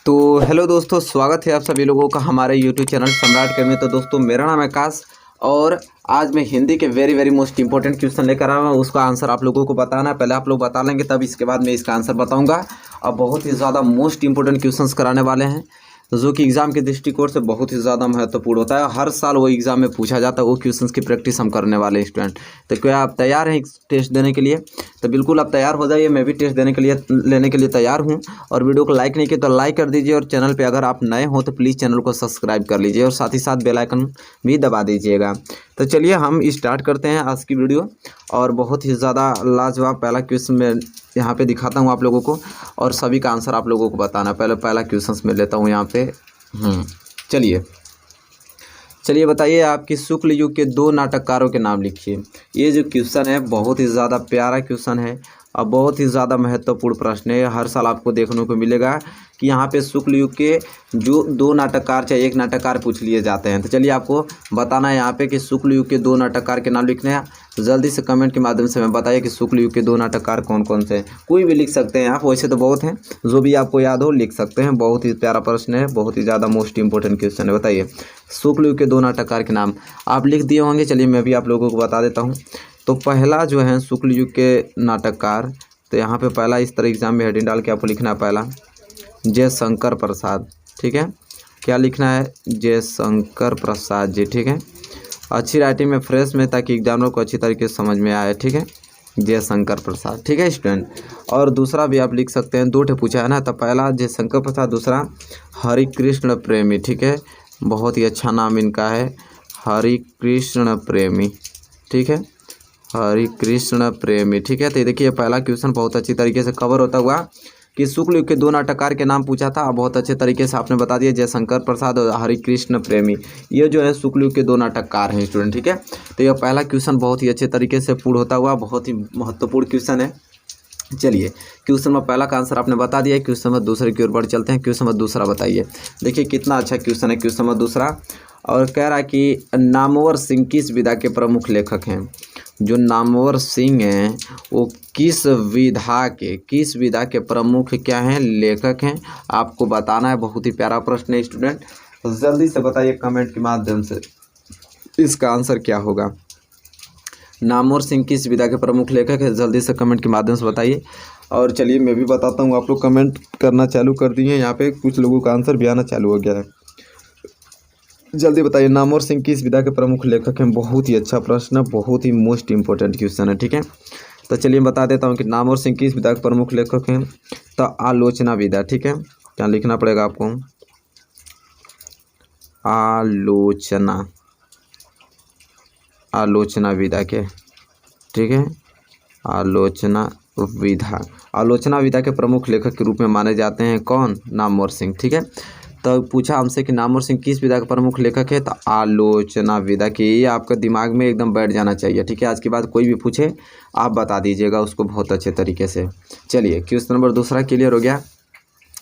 तो हेलो दोस्तों, स्वागत है आप सभी लोगों का हमारे यूट्यूब चैनल सम्राट अकेडमी में। तो दोस्तों, मेरा नाम है आकाश और आज मैं हिंदी के वेरी मोस्ट इंपॉर्टेंट क्वेश्चन लेकर आया हूँ। उसका आंसर आप लोगों को बताना है। पहले आप लोग बता लेंगे, तब इसके बाद मैं इसका आंसर बताऊंगा। अब बहुत ही ज़्यादा मोस्ट इंपॉर्टेंट क्वेश्चंस कराने वाले हैं, जो कि एग्ज़ाम के दृष्टिकोण से बहुत ही ज़्यादा महत्वपूर्ण होता है। हर साल वो एग्ज़ाम में पूछा जाता है। वो क्वेश्चंस की प्रैक्टिस हम करने वाले हैं स्टूडेंट। तो क्या आप तैयार हैं टेस्ट देने के लिए? तो बिल्कुल आप तैयार हो जाइए। मैं भी टेस्ट देने के लिए लेने के लिए तैयार हूं। और वीडियो को लाइक नहीं किया तो लाइक कर दीजिए, और चैनल पे अगर आप नए हो तो प्लीज़ चैनल को सब्सक्राइब कर लीजिए, और साथ ही साथ बेल आइकन भी दबा दीजिएगा। तो चलिए हम स्टार्ट करते हैं आज की वीडियो। और बहुत ही ज़्यादा लाजवाब पहला क्वेश्चन मैं यहाँ पे दिखाता हूँ आप लोगों को, और सभी का आंसर आप लोगों को बताना। पहला क्वेश्चन मैं लेता हूँ यहाँ पे। चलिए बताइए, आपकी शुक्ल युग के 2 नाटककारों के नाम लिखिए। ये जो क्वेश्चन है बहुत ही ज़्यादा प्यारा क्वेश्चन है और बहुत ही ज़्यादा महत्वपूर्ण प्रश्न है। हर साल आपको देखने को मिलेगा कि यहाँ पे शुक्ल युग के जो 2 नाटककार चाहे 1 नाटककार पूछ लिए जाते हैं। तो चलिए आपको बताना है यहाँ पे कि शुक्ल युग के 2 नाटककार के नाम लिखने हैं। तो जल्दी से कमेंट के माध्यम से हमें बताइए कि शुक्ल युग के 2 नाटककार कौन कौन से हैं। कोई भी लिख सकते हैं आप, वैसे तो बहुत हैं, जो भी आपको याद हो लिख सकते हैं। बहुत ही प्यारा प्रश्न है, बहुत ही ज़्यादा मोस्ट इंपॉर्टेंट क्वेश्चन है। बताइए शुक्ल युग के 2 नाटककार के नाम आप लिख दिए होंगे। चलिए मैं भी आप लोगों को बता देता हूँ। तो पहला जो है शुक्ल युग के नाटककार, तो यहाँ पे पहला इस तरह एग्जाम में हेडिंग डाल के आपको लिखना है पहला जयशंकर प्रसाद। ठीक है, क्या लिखना है? जयशंकर प्रसाद जी। ठीक है, अच्छी राइटिंग में, फ्रेश में, ताकि एग्जामिनर को अच्छी तरीके से समझ में आए। ठीक है, जयशंकर प्रसाद। ठीक है स्टूडेंट। और दूसरा भी आप लिख सकते हैं, 2 पूछा है ना। तो पहला जयशंकर प्रसाद, दूसरा हरिकृष्ण प्रेमी। ठीक है, बहुत ही अच्छा नाम इनका है, हरिकृष्ण प्रेमी। ठीक है, हरिकृष्ण प्रेमी। ठीक है, तो ये देखिए पहला क्वेश्चन बहुत अच्छी तरीके से कवर होता हुआ कि शुक्ल युग के 2 नाटककार के नाम पूछा था। बहुत अच्छे तरीके से आपने बता दिया, जयशंकर प्रसाद और हरिकृष्ण प्रेमी, ये जो है शुक्ल युग के 2 नाटककार हैं स्टूडेंट। ठीक है, तो यह पहला क्वेश्चन बहुत ही अच्छे तरीके से पूर्ण होता हुआ बहुत ही महत्वपूर्ण क्वेश्चन है। चलिए क्वेश्चन नंबर पहला का आंसर आपने बता दिया है। क्वेश्चन नंबर दूसरे की ओर बढ़ चलते हैं। क्वेश्चन नंबर दूसरा बताइए। देखिए कितना अच्छा क्वेश्चन है क्वेश्चन नंबर दूसरा। और कह रहा है कि नामवर सिंह किस विधा के प्रमुख लेखक हैं? जो नामवर सिंह हैं वो किस विधा के प्रमुख क्या हैं? लेखक हैं। आपको बताना है। बहुत ही प्यारा प्रश्न है स्टूडेंट। तो जल्दी से बताइए कमेंट के माध्यम से इसका आंसर क्या होगा। नामवर सिंह किस विधा के प्रमुख लेखक है? जल्दी से कमेंट के माध्यम से बताइए। और चलिए मैं भी बताता हूँ, आप लोग कमेंट करना चालू कर दिए हैं। यहाँ पे कुछ लोगों का आंसर भी आना चालू हो गया है। जल्दी बताइए, नामवर सिंह किस विधा के प्रमुख लेखक हैं? बहुत ही अच्छा प्रश्न है, बहुत ही मोस्ट इंपॉर्टेंट क्वेश्चन है। ठीक है, तो चलिए बता देता हूँ कि नामवर सिंह किस विधा के प्रमुख लेखक हैं। तो आलोचना विधा। ठीक है, क्या लिखना पड़ेगा आपको? आलोचना विधा के। ठीक है, आलोचना विधा के प्रमुख लेखक के रूप में माने जाते हैं कौन? नामवर सिंह। ठीक है, तो पूछा हमसे कि नामवर सिंह किस विधा का प्रमुख लेखक है? तो आलोचना विधा की। ये आपका दिमाग में एकदम बैठ जाना चाहिए। ठीक है, आज के बाद कोई भी पूछे आप बता दीजिएगा उसको बहुत अच्छे तरीके से। चलिए क्वेश्चन नंबर दूसरा क्लियर हो गया।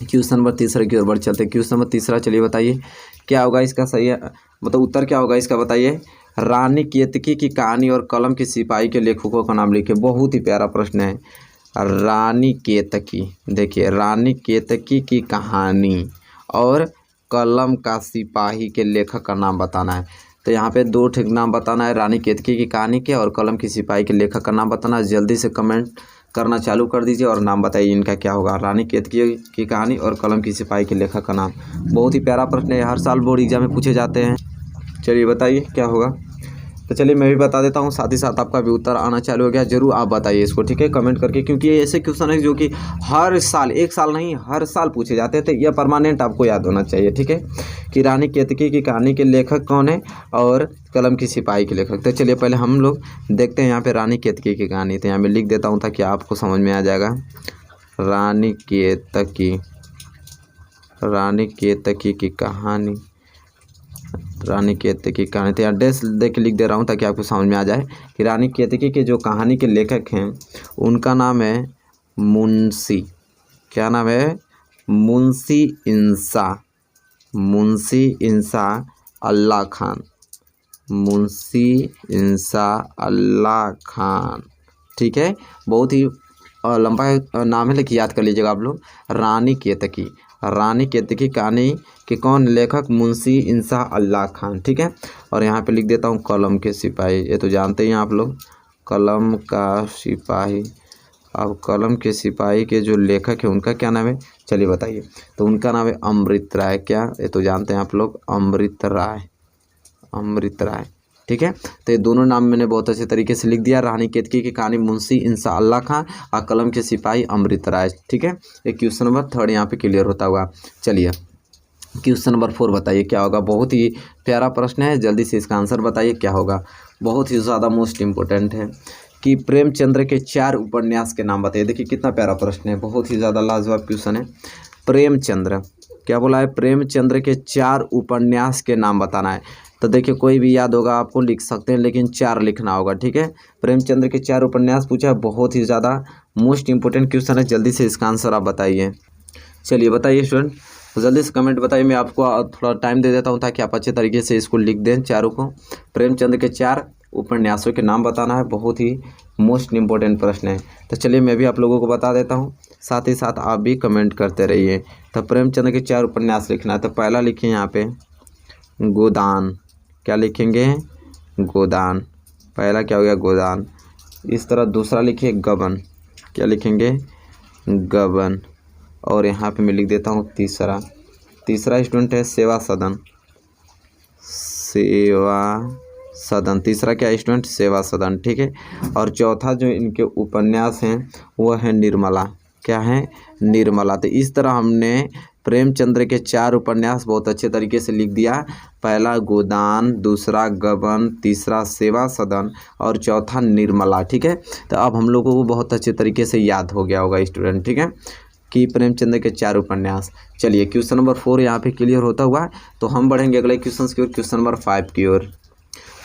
क्वेश्चन नंबर तीसरे की ओर बढ़ चलते हैं। क्वेश्चन नंबर तीसरा, चलिए बताइए क्या होगा इसका सही है, मतलब उत्तर क्या होगा इसका बताइए। रानी केतकी की कहानी और कलम के सिपाही के लेखकों का नाम लिखिए। बहुत ही प्यारा प्रश्न है। रानी केतकी, देखिए रानी केतकी की कहानी और कलम का सिपाही के लेखक का नाम बताना है। तो यहाँ पे 2 ठीक नाम बताना है, रानी केतकी की कहानी के और कलम की सिपाही के लेखक का नाम बताना है। जल्दी से कमेंट करना चालू कर दीजिए और नाम बताइए इनका क्या होगा। रानी केतकी की कहानी और कलम की सिपाही के लेखक का नाम। बहुत ही प्यारा प्रश्न है, हर साल बोर्ड एग्जाम में पूछे जाते हैं। चलिए बताइए क्या होगा। तो चलिए मैं भी बता देता हूँ, साथ ही साथ आपका भी उत्तर आना चालू हो गया। जरूर आप बताइए इसको, ठीक है, कमेंट करके, क्योंकि ये ऐसे क्वेश्चन है जो कि हर साल, एक साल नहीं हर साल पूछे जाते थे। यह परमानेंट आपको याद होना चाहिए। ठीक है, कि रानी केतकी की कहानी के लेखक कौन है और कलम की सिपाही के लेखक। तो चलिए पहले हम लोग देखते हैं यहाँ पे रानी केतकी की कहानी। तो यहाँ मैं लिख देता हूँ ताकि आपको समझ में आ जाएगा। रानी केतकी की कहानी, रानी केतकी की कहानी। तो यहाँ डैश दे के लिख दे रहा हूँ ताकि आपको समझ में आ जाए कि रानी केतकी के जो कहानी के लेखक हैं उनका नाम है मुंशी, क्या नाम है? मुंशी इंसा अल्लाह खान। मुंशी इंसा अल्लाह खान। ठीक है, बहुत ही लंबा नाम है लेकिन याद कर लीजिएगा आप लोग। रानी केतकी, रानी केतकी की कहानी के कौन लेखक? मुंशी इंसाफ अल्लाह खान। ठीक है, और यहाँ पे लिख देता हूँ कलम के सिपाही, ये तो जानते ही हैं आप लोग, कलम का सिपाही। अब कलम के सिपाही के जो लेखक है उनका क्या नाम है? चलिए बताइए। तो उनका नाम है अमृत राय। क्या? ये तो जानते हैं आप लोग, अमृत राय, अमृत राय। ठीक है, तो ये दोनों नाम मैंने बहुत अच्छे तरीके से लिख दिया। रानी केतकी की कहानी मुंशी इंसाफ अल्लाह खान और कलम के सिपाही अमृत राय। ठीक है, ये क्वेश्चन नंबर 3 यहाँ पे क्लियर होता हुआ। चलिए क्वेश्चन नंबर 4 बताइए क्या होगा। बहुत ही प्यारा प्रश्न है, जल्दी से इसका आंसर बताइए क्या होगा। बहुत ही ज़्यादा मोस्ट इम्पोर्टेंट है कि प्रेमचंद्र के 4 उपन्यास के नाम बताइए। देखिए कितना प्यारा प्रश्न है, बहुत ही ज़्यादा लाजवाब क्वेश्चन है। प्रेमचंद्र, क्या बोला है? प्रेमचंद्र के 4 उपन्यास के नाम बताना है। तो देखिए कोई भी याद होगा आपको लिख सकते हैं, लेकिन 4 लिखना होगा। ठीक है, प्रेमचंद्र के 4 उपन्यास पूछा है, बहुत ही ज़्यादा मोस्ट इंपोर्टेंट क्वेश्चन है। जल्दी से इसका आंसर आप बताइए। चलिए बताइए स्टूडेंट, तो जल्दी से कमेंट बताइए। मैं आपको थोड़ा टाइम दे देता हूँ ताकि आप अच्छे तरीके से इसको लिख दें चारों को। प्रेमचंद्र के 4 उपन्यासों के नाम बताना है, बहुत ही मोस्ट इम्पोर्टेंट प्रश्न है। तो चलिए मैं भी आप लोगों को बता देता हूँ, साथ ही साथ आप भी कमेंट करते रहिए। तो प्रेमचंद्र के 4 उपन्यास लिखना है। तो पहला लिखिए यहाँ पे गोदान। क्या लिखेंगे? गोदान। पहला क्या हो गया? गोदान। इस तरह दूसरा लिखिए गबन। क्या लिखेंगे? गबन। और यहाँ पे मैं लिख देता हूँ तीसरा स्टूडेंट है सेवा सदन। सेवा सदन, तीसरा क्या है स्टूडेंट? सेवा सदन। ठीक है, और चौथा जो इनके उपन्यास हैं वो है निर्मला। क्या है? निर्मला। तो इस तरह हमने प्रेमचंद्र के 4 उपन्यास बहुत अच्छे तरीके से लिख दिया। पहला गोदान, दूसरा गबन, तीसरा सेवा सदन और चौथा निर्मला। ठीक है, तो अब हम लोगों को बहुत अच्छे तरीके से याद हो गया होगा स्टूडेंट। ठीक है, कि प्रेमचंद्र के 4 उपन्यास। चलिए क्वेश्चन नंबर 4 यहाँ पे क्लियर होता हुआ है। तो हम बढ़ेंगे अगले क्वेश्चन की ओर, क्वेश्चन नंबर 5 की ओर।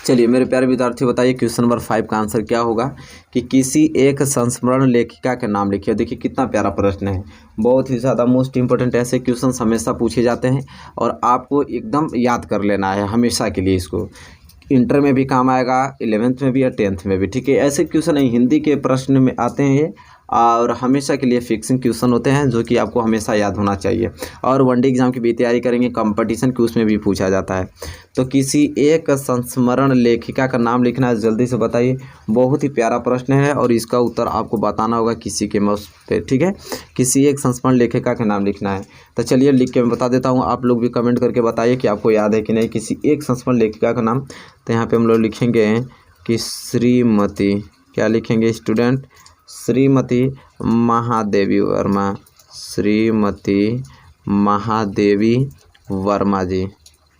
चलिए मेरे प्यारे विद्यार्थी बताइए क्वेश्चन नंबर 5 का आंसर क्या होगा कि किसी एक संस्मरण लेखिका के नाम लिखिए। देखिए कितना प्यारा प्रश्न है, बहुत ही ज़्यादा मोस्ट इंपोर्टेंट। ऐसे क्वेश्चन हमेशा पूछे जाते हैं और आपको एकदम याद कर लेना है हमेशा के लिए। इसको इंटर में भी काम आएगा, 11th में भी या 10th में भी। ठीक है, ऐसे क्वेश्चन हिंदी के प्रश्न में आते हैं ये, और हमेशा के लिए फिक्सिंग क्वेश्चन होते हैं जो कि आपको हमेशा याद होना चाहिए। और वनडे एग्जाम की भी तैयारी करेंगे, कंपटीशन के उसमें भी पूछा जाता है। तो किसी एक संस्मरण लेखिका का नाम लिखना है, जल्दी से बताइए। बहुत ही प्यारा प्रश्न है और इसका उत्तर आपको बताना होगा किसी के मुँह पे। ठीक है, किसी एक संस्मरण लेखिका का नाम लिखना है। तो चलिए लिख के मैं बता देता हूँ, आप लोग भी कमेंट करके बताइए कि आपको याद है कि नहीं किसी एक संस्मरण लेखिका का नाम। तो यहाँ पर हम लोग लिखेंगे कि श्रीमती, क्या लिखेंगे स्टूडेंट? श्रीमती महादेवी वर्मा। श्रीमती महादेवी वर्मा जी।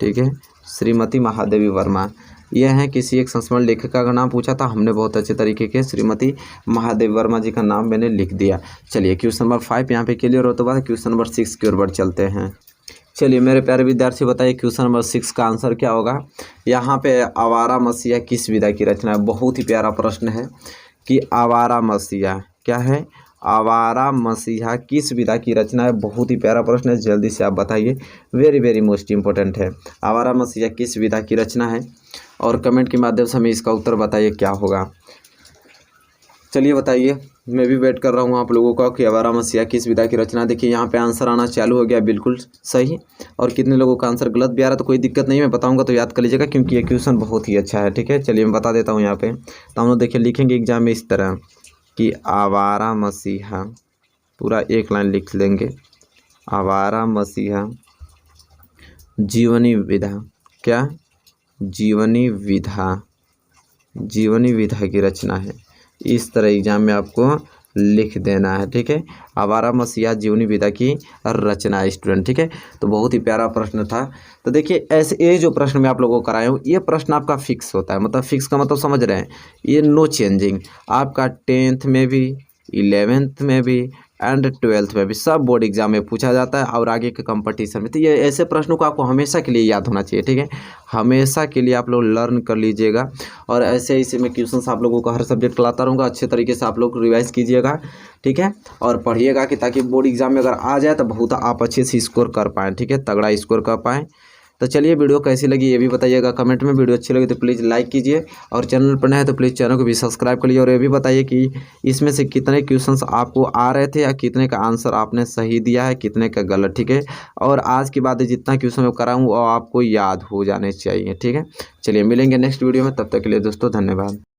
ठीक है, श्रीमती महादेवी वर्मा, यह है किसी एक संस्मरण लेखिका का नाम पूछा था हमने। बहुत अच्छे तरीके के श्रीमती महादेवी वर्मा जी का नाम मैंने लिख दिया। चलिए क्वेश्चन नंबर 5 यहाँ पे क्लियर होते बाद क्वेश्चन नंबर 6 की ओर बढ़ चलते हैं। चलिए मेरे प्यारे विद्यार्थी बताइए क्वेश्चन नंबर 6 का आंसर क्या होगा। यहाँ पे आवारा मसीहा किस विधा की रचना है? बहुत ही प्यारा प्रश्न है कि आवारा मसीहा क्या है? आवारा मसीहा किस विधा की रचना है? बहुत ही प्यारा प्रश्न है, जल्दी से आप बताइए। वेरी वेरी मोस्ट इम्पोर्टेंट है, आवारा मसीहा किस विधा की रचना है? और कमेंट के माध्यम से हमें इसका उत्तर बताइए क्या होगा। चलिए बताइए, मैं भी वेट कर रहा हूँ आप लोगों का कि आवारा मसीहा किस विधा की रचना। देखिए यहाँ पे आंसर आना चालू हो गया, बिल्कुल सही। और कितने लोगों का आंसर गलत भी आ रहा है तो कोई दिक्कत नहीं, मैं बताऊंगा तो याद कर लीजिएगा क्योंकि ये क्वेश्चन बहुत ही अच्छा है। ठीक है, चलिए मैं बता देता हूँ यहाँ पे। तो हम लोग देखिए लिखेंगे एग्जाम में इस तरह कि आवारा मसीहा, पूरा एक लाइन लिख लेंगे, आवारा मसीहा जीवनी विधा। क्या? जीवनी विधा, जीवनी विधा की रचना है। इस तरह एग्जाम में आपको लिख देना है। ठीक है, आवारा मसीहा जीवनी विधा की रचना है स्टूडेंट। ठीक है, तो बहुत ही प्यारा प्रश्न था। तो देखिए ऐसे ये जो प्रश्न मैं आप लोगों को कराया हूँ ये प्रश्न आपका फिक्स होता है। मतलब फिक्स का मतलब समझ रहे हैं, ये नो चेंजिंग। आपका 10th में भी, 11th में भी एंड 12th में भी सब बोर्ड एग्जाम में पूछा जाता है और आगे के कंपटीशन में। तो ये ऐसे प्रश्नों को आपको हमेशा के लिए याद होना चाहिए। ठीक है, हमेशा के लिए आप लोग लर्न कर लीजिएगा। और ऐसे ऐसे मैं क्वेश्चंस आप लोगों को हर सब्जेक्ट लाता रहूँगा, अच्छे तरीके से आप लोग रिवाइज कीजिएगा। ठीक है, और पढ़िएगा कि ताकि बोर्ड एग्जाम में अगर आ जाए तो बहुत आप अच्छे से स्कोर कर पाएँ। ठीक है, तगड़ा स्कोर कर पाएँ। तो चलिए वीडियो कैसी लगी ये भी बताइएगा कमेंट में। वीडियो अच्छी लगी तो प्लीज़ लाइक कीजिए और चैनल पर नए हैं तो प्लीज़ चैनल को भी सब्सक्राइब कर लीजिए। और ये भी बताइए कि इसमें से कितने क्वेश्चंस आपको आ रहे थे या कितने का आंसर आपने सही दिया है, कितने का गलत, ठीक है। और आज के बाद जितना क्वेश्चन मैं कराऊँ वो आपको याद हो जाने चाहिए, ठीक है। चलिए मिलेंगे नेक्स्ट वीडियो में, तब तक के लिए दोस्तों धन्यवाद।